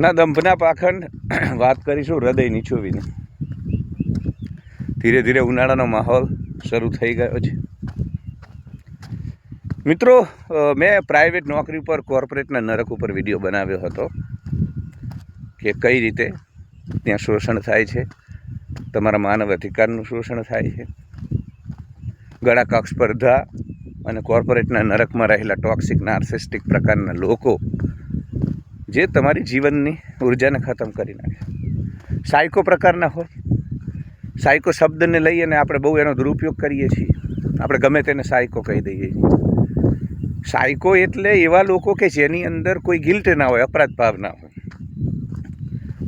ના દંભના પાખંડ વાત કરીશું હૃદય નીચોવીને. ધીરે ધીરે ઉનાળાનો માહોલ શરૂ થઈ ગયો છે. મિત્રો, મેં પ્રાઇવેટ નોકરી પર કોર્પોરેટના નરક ઉપર વિડીયો બનાવ્યો હતો કે કઈ રીતે ત્યાં શોષણ થાય છે, તમારા માનવ અધિકારનું શોષણ થાય છે, ગળાકાક સ્પર્ધા અને કોર્પોરેટના નરકમાં રહેલા ટોક્સિક નાર્સિસ્ટિક પ્રકારના લોકો જે તમારી જીવનની ઉર્જાને ખતમ કરી નાખે. સાયકો પ્રકારના હોય. સાયકો શબ્દને લઈ અને આપણે બહુ એનો દુરુપયોગ કરીએ છીએ. આપણે ગમે તેને સાયકો કહી દઈએ છીએ. સાયકો એટલે એવા લોકો કે જેની અંદર કોઈ ગિલ્ટ ના હોય, અપરાધ ભાવ ના હોય.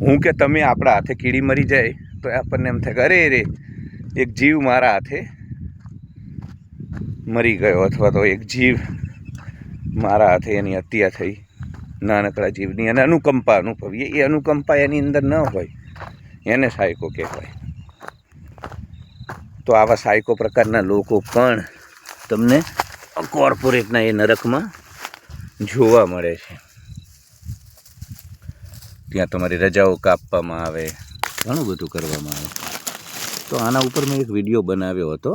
હું કે તમે આપણા હાથે કીડી મરી જાય તો આપણને એમ થાય કે અરે રે એક જીવ મારા હાથે મરી ગયો, અથવા તો એક જીવ મારા હાથે એની હત્યા થઈ, નાનકડા જીવની, અને અનુકંપા અનુભવીએ. એ અનુકંપા એની અંદર ન હોય એને સાયકો કહેવાય. તો આવા સાયકો પ્રકારના લોકો પણ તમને કોર્પોરેટના એ નરકમાં જોવા મળે છે. ત્યાં તમારી રજાઓ કાપવામાં આવે, ઘણું બધું કરવામાં આવે. તો આના ઉપર મેં એક વિડીયો બનાવ્યો હતો.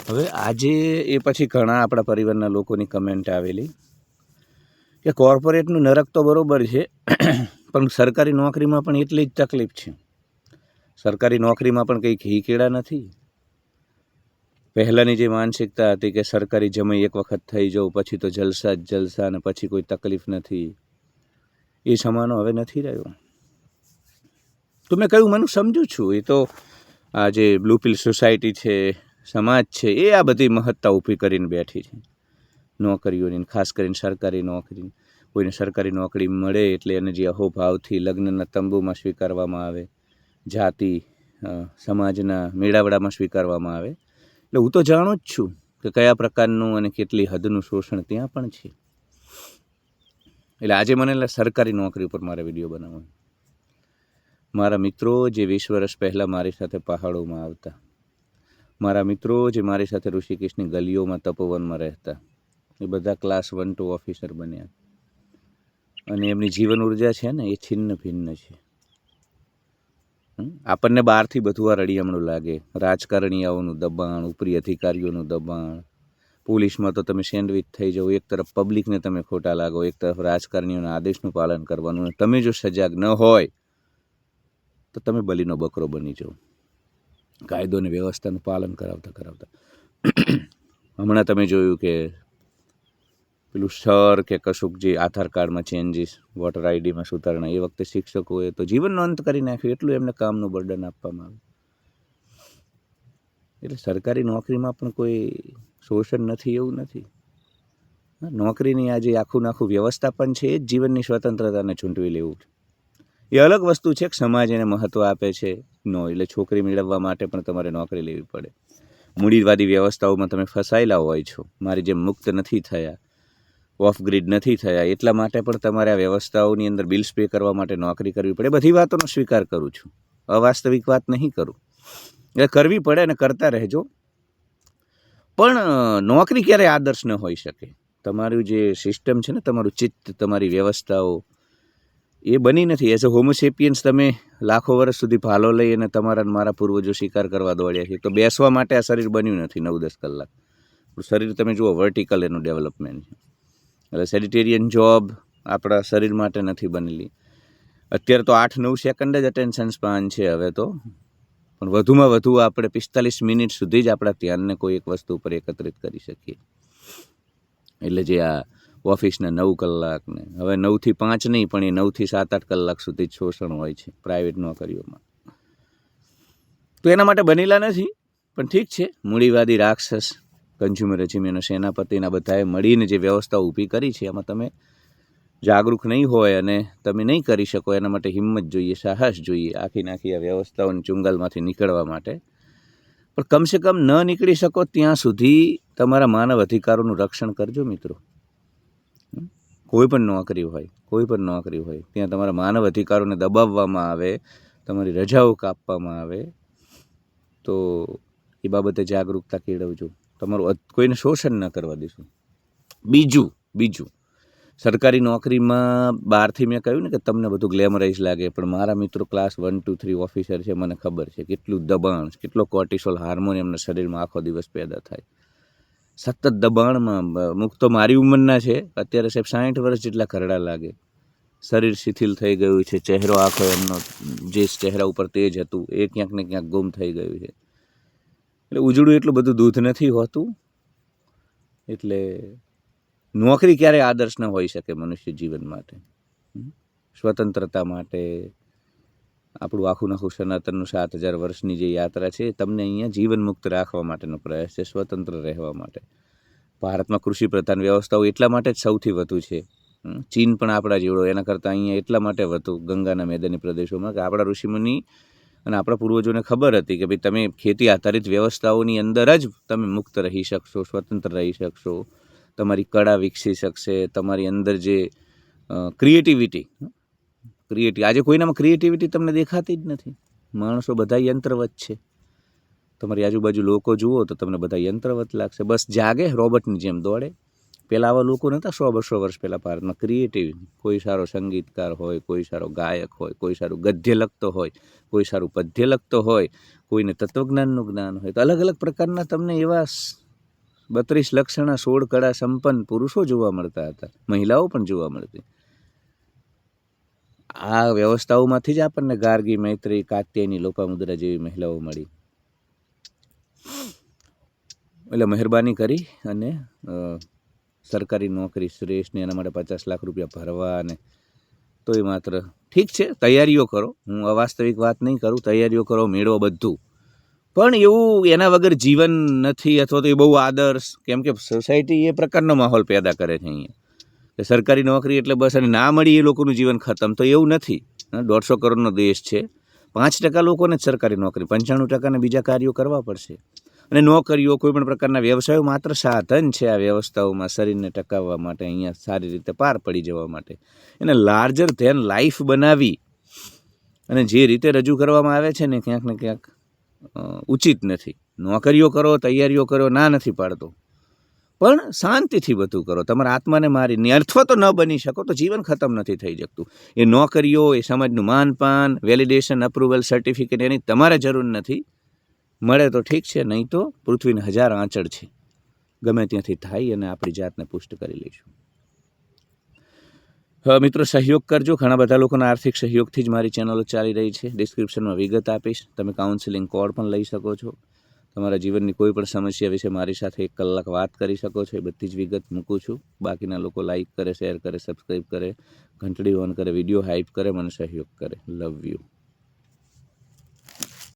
હવે આજે એ પછી ઘણા આપણા પરિવારના લોકોની કમેન્ટ આવેલી કે કોર્પોરેટનું નરક તો બરાબર છે, પણ સરકારી નોકરીમાં પણ એટલી જ તકલીફ છે. સરકારી નોકરીમાં પણ કંઈ ઘી કેળા નથી. પહેલાંની જે માનસિકતા હતી કે સરકારી જમાઈ એક વખત થઈ જાઉં પછી તો જલસા જ જલસા અને પછી કોઈ તકલીફ નથી, એ સમાનો હવે નથી રહ્યો. તો મેં કહ્યું મને સમજું છું, એ તો આ જે બ્લુ પિલ સોસાયટી છે, સમાજ છે, એ આ બધી મહત્તા ઊભી કરીને બેઠી છે નોકરીઓની, ખાસ કરીને સરકારી નોકરી. કોઈને સરકારી નોકરી મળે એટલે એને જે અહોભાવથી લગ્નના તંબુમાં સ્વીકારવામાં આવે, જાતિ સમાજના મેળાવડામાં સ્વીકારવામાં આવે. એટલે હું તો જાણું જ છું કે કયા પ્રકારનું અને કેટલી હદનું શોષણ ત્યાં પણ છે. એટલે આજે મને સરકારી નોકરી ઉપર મારે વિડીયો બનાવવાનો. મારા મિત્રો જે 20 વર્ષ પહેલાં મારી સાથે પહાડોમાં આવતા, મારા મિત્રો જે મારી સાથે ઋષિકેશની ગલીઓમાં તપોવનમાં રહેતા, એ બધા ક્લાસ 1 to ઓફિસર બન્યા. અને એમની જીવન ઉર્જા છે ને એ છિન્ન ભિન્ન છે. આપણને બહારથી બધું આ રળિયામણું લાગે. રાજકારણીઓનું દબાણ, ઉપરી અધિકારીઓનું દબાણ, પોલીસમાં તો તમે સેન્ડવિચ થઈ જાઓ. એક તરફ પબ્લિકને તમે ખોટા લાગો, એક તરફ રાજકારણીઓના આદેશનું પાલન કરવાનું. અને તમે જો સજાગ ન હોય તો તમે બલીનો બકરો બની જાઓ, કાયદો અને વ્યવસ્થાનું પાલન કરાવતા. હમણાં તમે જોયું કે પેલું સર કે કશુંક જે આધાર કાર્ડમાં ચેન્જીસ, વોટર આઈડીમાં સુધારણા, એ વખતે શિક્ષકોએ તો જીવનનો અંત કરી નાખ્યો. એટલું એમને કામનું બર્ડન આપવામાં આવ્યું. એટલે સરકારી નોકરીમાં પણ કોઈ શોષણ નથી એવું નથી. નોકરીની આ જે આખું વ્યવસ્થાપન છે એ જ જીવનની સ્વતંત્રતાને ચૂંટવી લેવું છે. એ અલગ વસ્તુ છે કે સમાજ એને મહત્ત્વ આપે છે. એટલે છોકરી મેળવવા માટે પણ તમારે નોકરી લેવી પડે. મૂડીવાદી વ્યવસ્થાઓમાં તમે ફસાયેલા હોય છો, મારી જેમ મુક્ત નથી થયા, ઓફ ગ્રીડ નથી થયા, એટલા માટે પણ તમારે આ વ્યવસ્થાઓની અંદર બિલ્સ પે કરવા માટે નોકરી કરવી પડે. બધી વાતોનો સ્વીકાર કરું છું, અવાસ્તવિક વાત નહીં કરું. એટલે કરવી પડે અને કરતા રહેજો. પણ નોકરી ક્યારેય આદર્શ ન હોઈ શકે. તમારું જે સિસ્ટમ છે ને, તમારું ચિત્ત, તમારી વ્યવસ્થાઓ એ બની નથી. એઝ અ હોમોસેપિયન્સ તમે લાખો વર્ષ સુધી ભાલો લઈ અને તમારા મારા પૂર્વજો શિકાર કરવા દોડ્યા છે. તો બેસવા માટે આ શરીર બન્યું નથી 9-10 કલાક. શરીર તમે જુઓ, વર્ટિકલ એનું ડેવલપમેન્ટ છે. એટલે સેડિટેરિયન જોબ આપણા શરીર માટે નથી બનેલી. અત્યારે તો 8-9 સેકન્ડ જ અટેન્શન સ્પાન છે હવે તો. પણ વધુમાં વધુ આપણે 45 મિનિટ સુધી જ આપણા ધ્યાનને કોઈ એક વસ્તુ ઉપર એકત્રિત કરી શકીએ. એટલે જે આ ઓફિસના 9 કલાક ને હવે 9 થી 5 નહીં, પણ એ 9 થી 7-8 કલાક સુધી જ શોષણ હોય છે પ્રાઇવેટ નોકરીઓમાં. તો એના માટે બનેલા નથી. પણ ઠીક છે, મૂડીવાદી રાક્ષસ કન્ઝ્યુમરિઝમ એનો સેનાપતિના બધાએ મળીને જે વ્યવસ્થા ઊભી કરી છે, એમાં તમે જાગૃત નહીં હોય અને તમે નહીં કરી શકો. એના માટે હિંમત જોઈએ, સાહસ જોઈએ, આખી આ વ્યવસ્થાઓની ચુંગાલમાંથી નીકળવા માટે. પણ કમસે કમ ન નીકળી શકો ત્યાં સુધી તમારા માનવ અધિકારોનું રક્ષણ કરજો મિત્રો. કોઈ પણ નોકરી હોય ત્યાં તમારા માનવ અધિકારોને દબાવવામાં આવે, તમારી રજાઓ કાપવામાં આવે તો એ બાબતે જાગૃતતા કેળવજો. તમારું કોઈને શોષણ ન કરવા દેશો. બીજું સરકારી નોકરીમાં બહારથી મેં કહ્યું ને કે તમને બધું ગ્લેમરાઇઝ લાગે, પણ મારા મિત્રો ક્લાસ 1, 2, 3 ઓફિસર છે, મને ખબર છે કેટલું દબાણ, કેટલો કોર્ટિસોલ હાર્મોન એમના શરીરમાં આખો દિવસ પેદા થાય. સતત દબાણમાં મુખ તો મારી ઉંમરના છે, અત્યારે સાહેબ 60 વર્ષ જેટલા ઘરડા લાગે, શરીર શિથિલ થઈ ગયું છે, ચહેરો આખો એમનો જે ચહેરા ઉપર તેજ હતું એ ક્યાંક ને ક્યાંક ગુમ થઈ ગયું છે. એટલે ઉજળું એટલું બધું દૂધ નથી હોતું. એટલે નોકરી ક્યારેય આદર્શ ન હોઈ શકે મનુષ્ય જીવન માટે. સ્વતંત્રતા માટે આપણું આખું સનાતનનું 7000 વર્ષની જે યાત્રા છે, તમને અહીંયા જીવન મુક્ત રાખવા માટેનો પ્રયાસ છે, સ્વતંત્ર રહેવા માટે. ભારતમાં કૃષિ પ્રધાન વ્યવસ્થાઓ એટલા માટે જ સૌથી વધુ છે. ચીન પણ આપણા જેવડો, એના કરતાં અહીંયા એટલા માટે વધુ ગંગાના મેદાની પ્રદેશોમાં કે આપણા ઋષિમુનિ અને આપણા પૂર્વજોને ખબર હતી કે ભાઈ તમે ખેતી આધારિત વ્યવસ્થાઓની અંદર જ તમે મુક્ત રહી શકશો, સ્વતંત્ર રહી શકશો, તમારી કળા વિકસી શકશે, તમારી અંદર જે ક્રિએટિવિટી આજે કોઈનામાં ક્રિએટિવિટી તમને દેખાતી જ નથી. માણસો બધા યંત્રવત છે. તમારી આજુબાજુ લોકો જુઓ તો તમને બધા યંત્રવત લાગશે. બસ જાગે, રોબોટની જેમ દોડે. પહેલાં આવા લોકો નહોતા 100-200 વર્ષ પહેલાં ભારતમાં. ક્રિએટિવ, કોઈ સારો સંગીતકાર હોય, કોઈ સારો ગાયક હોય, કોઈ સારું ગદ્ય લખતો હોય, કોઈ સારું પદ્ય લખતો હોય, કોઈને તત્વજ્ઞાનનું જ્ઞાન હોય. તો અલગ અલગ પ્રકારના તમને એવા 32 લક્ષણા 16 કળા સંપન્ન પુરુષો જોવા મળતા હતા, મહિલાઓ પણ જોવા મળતી. આ વ્યવસ્થાઓમાંથી જ આપણને ગાર્ગી, મૈત્રી, કાત્યાયની, લોપામુદ્રા જેવી મહિલાઓ મળી. એટલે મહેરબાની કરી અને સરકારી નોકરી શ્રેષ્ઠ ને એના માટે 50 લાખ રૂપિયા ભરવા, અને તોય માત્ર ઠીક છે, તૈયારીઓ કરો. હું અવાસ્તવિક વાત નહીં કરું, તૈયારીઓ કરો, મેળવો બધું, પણ એવું એના વગર જીવન નથી, અથવા તો એ બહુ આદર્શ. કેમ કે સોસાયટી એ પ્રકારનો માહોલ પેદા કરે છે અહીંયા કે સરકારી નોકરી એટલે બસ, અને ના મળી એ લોકોનું જીવન ખતમ. તો એવું નથી. 150 કરોડનો દેશ છે, 5% લોકોને જ સરકારી નોકરી, 95%ને બીજા કાર્યો કરવા પડશે. અને નોકરીઓ, કોઈ પણ પ્રકારના વ્યવસાયો માત્ર સાધન છે આ વ્યવસ્થાઓમાં શરીરને ટકાવવા માટે, અહીંયા સારી રીતે પાર પડી જવા માટે. એને લાર્જર ધેન લાઈફ બનાવી અને જે રીતે રજૂ કરવામાં આવે છે ને ક્યાંક ઉચિત નથી. નોકરીઓ કરો, તૈયારીઓ કરો, ના નથી પાડતો, પણ શાંતિથી બધું કરો. તમારા આત્માને મારીને અથવા તો ન બની શકો તો જીવન ખતમ નથી થઈ શકતું. એ નોકરીઓ, એ સમાજનું માનપાન, વેલિડેશન, અપ્રુવલ, સર્ટિફિકેટ, એની તમારે જરૂર નથી. મળે તો ઠીક છે, નહીં તો પૃથ્વીને 1000 આંચળ છે, ગમે ત્યાંથી થાય અને આપણી જાતને પુષ્ટ કરી લઈશું. મિત્રો, સહયોગ કરજો. ઘણા બધા લોકોના આર્થિક સહયોગથી જ મારી ચેનલો ચાલી રહી છે. ડિસ્ક્રિપ્શનમાં વિગત આપીશ. તમે કાઉન્સિલિંગ કોડ પણ લઈ શકો છો. તમારા જીવનની કોઈ પણ સમસ્યા વિશે મારી સાથે 1 કલાક વાત કરી શકો છો. એ બધી જ વિગત મૂકું છું. બાકીના લોકો લાઈક કરે, શેર કરે, સબસ્ક્રાઈબ કરે, ઘંટડી ઓન કરે, વિડીયો હાઈપ કરે, મને સહયોગ કરે. Love you.